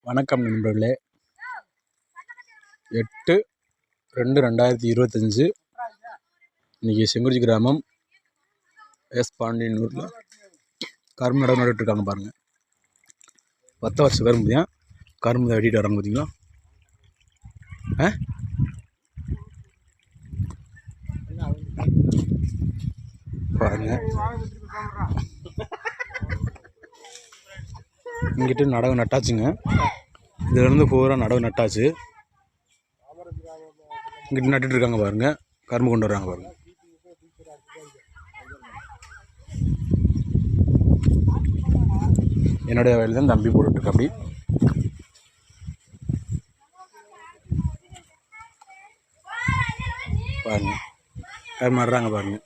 வணக்கம் நண்பர்களே. 8/2/2025 இன்றைக்கி செங்குறிச்சி கிராமம் எஸ் பாண்டியன் ஊரில் கரும்பு நடவு நட்டுட்ருக்காங்க பாருங்கள். 10 வருஷம் கரும்பு தான் கரும்பு தான் வெட்டிட்டு வராங்க பார்த்தீங்களா. பாருங்கள், இங்கிட்டு நடவு நட்டாச்சுங்க. இதுலேருந்து பூரா நடவு நட்டாச்சு. இங்கிட்டு நட்டுட்டு இருக்காங்க பாருங்க, கரும்பு கொண்டு வர்றாங்க பாருங்க. என்னுடைய வயல் தான் தம்பி போட்டுட்ருக்கு. அப்படி பாருங்க, கரும்பு நடுறாங்க பாருங்க.